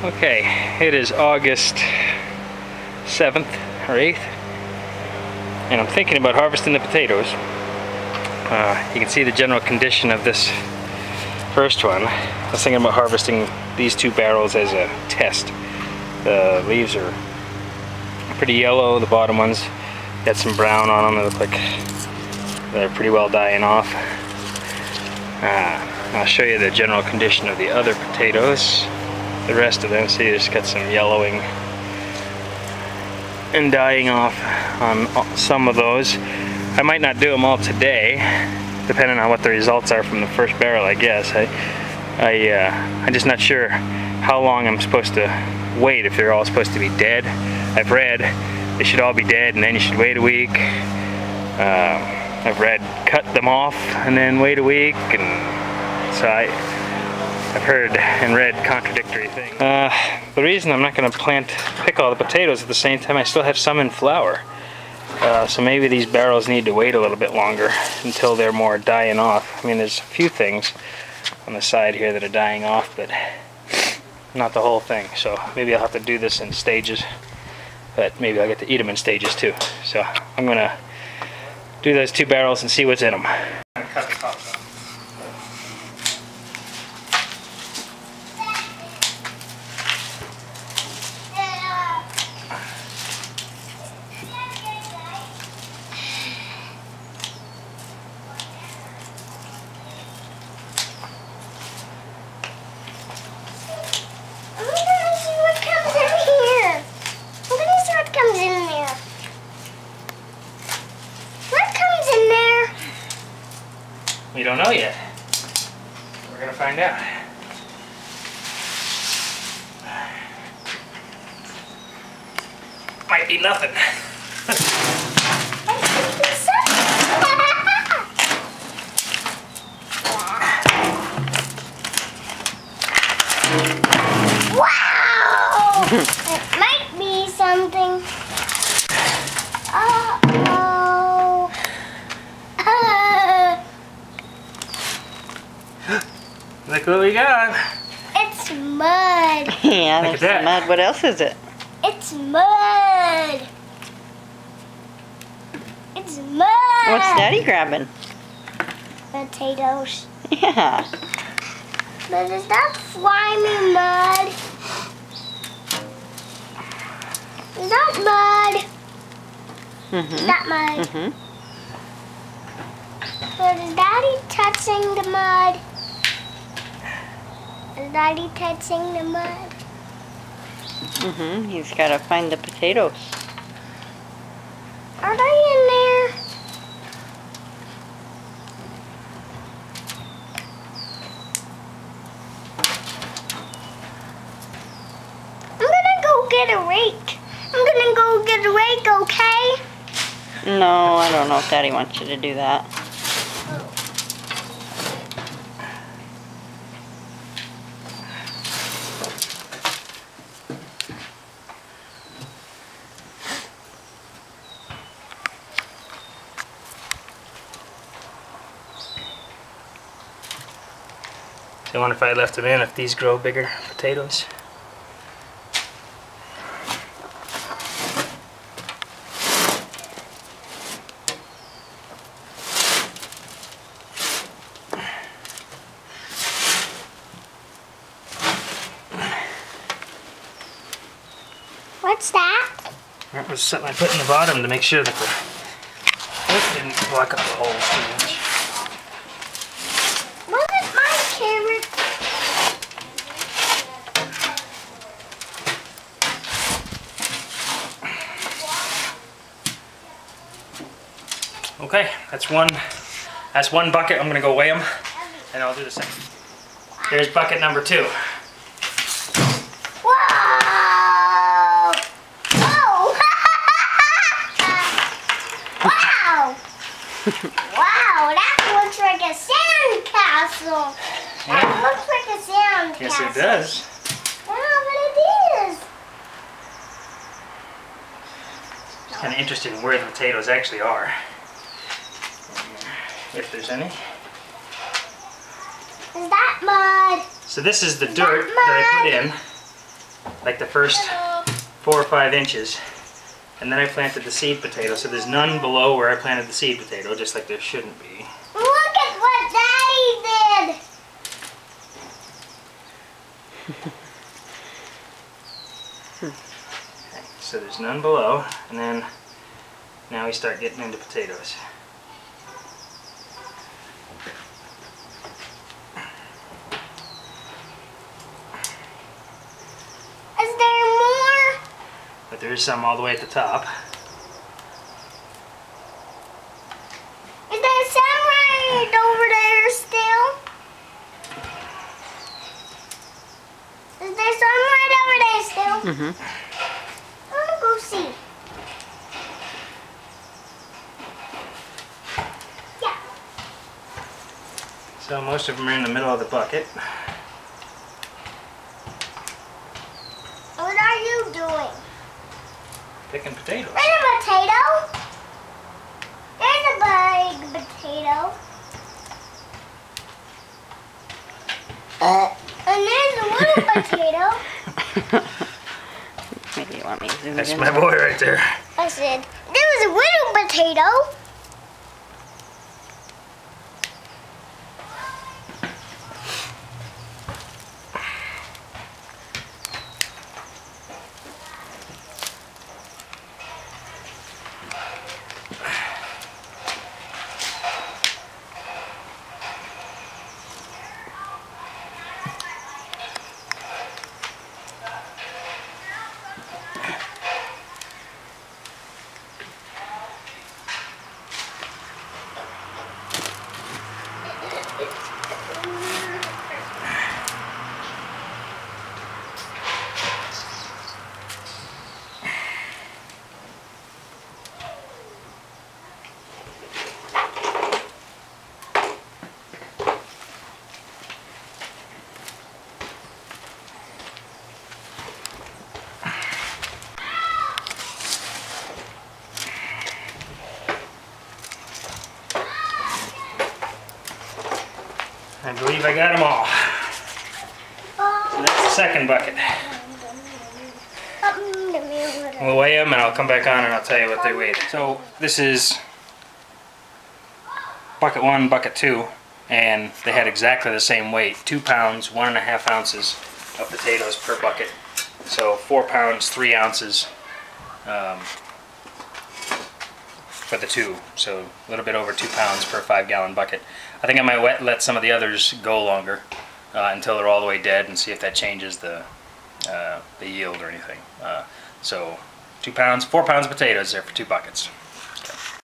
Okay, it is August 7th or 8th, and I'm thinking about harvesting the potatoes. You can see the general condition of this first one. I was thinking about harvesting these 2 barrels as a test. The leaves are pretty yellow, the bottom ones got some brown on them. They look like they're pretty well dying off. I'll show you the general condition of the other potatoes. The rest of them, see, just got some yellowing and dying off on some of those. I might not do them all today, depending on what the results are from the first barrel, I guess. I'm just not sure how long I'm supposed to wait, if they're all supposed to be dead. I've read they should all be dead and then you should wait a week. I've read cut them off and then wait a week, and so I've heard and read contradictory things. The reason I'm not going to pick all the potatoes at the same time, I still have some in flower. So maybe these barrels need to wait a little bit longer until they're more dying off. I mean, there's a few things on the side here that are dying off, but not the whole thing. So maybe I'll have to do this in stages, but maybe I'll get to eat them in stages too. So I'm going to do those 2 barrels and see what's in them. Cut the tops off. We don't know yet. We're gonna find out. Might be nothing. Wow! It might be something. Look what we got. It's mud. Yeah, that's mud. What else is it? It's mud. It's mud. What's Daddy grabbing? Potatoes. Yeah. But is that slimy mud? Is that mud? Mm-hmm. Is that mud? Mm-hmm. But is Daddy touching the mud? Is Daddy touching the mud? Mm-hmm. He's got to find the potatoes. Are they in there? I'm gonna go get a rake. I'm gonna go get a rake, okay? No, I don't know if Daddy wants you to do that. So I wonder if I left them in, if these grow bigger potatoes. What's that? That was something I put in the bottom to make sure that the wood didn't block up the holes too much. Wasn't my carrot? Okay, that's one bucket. I'm gonna go weigh them, and I'll do the second. Here's bucket number 2. Whoa! Whoa! Wow! Wow, that looks like a sand castle. Yeah. That looks like a sand Yes, castle. it does. Yeah, but it is. It's kind of interesting where the potatoes actually are, if there's any. Is that mud? So this is the dirt that I put in like the first 4 or 5 inches. And then I planted the seed potato, so there's none below where I planted the seed potato, just like there shouldn't be. Look at what Daddy did! Okay, so there's none below, and then now we start getting into potatoes. Is there more? But there is some all the way at the top. Is there some right over there still? Is there some right over there still? Mm-hmm. I want to go see. Yeah. So most of them are in the middle of the bucket. What are you doing? Picking potatoes. There's a potato. There's a big potato. And there's a little potato. Maybe you want me to zoom That's in. my boy right there. I said, there was a little potato. I believe I got them all. So that's the second bucket. We'll weigh them and I'll come back on and I'll tell you what they weighed. So this is bucket 1, bucket 2, and they had exactly the same weight. 2 pounds, 1.5 ounces of potatoes per bucket. So 4 pounds, 3 ounces for the 2. So a little bit over 2 pounds per 5-gallon bucket. I think I might let some of the others go longer until they're all the way dead and see if that changes the yield or anything. So 2 pounds, 4 pounds of potatoes there for 2 buckets.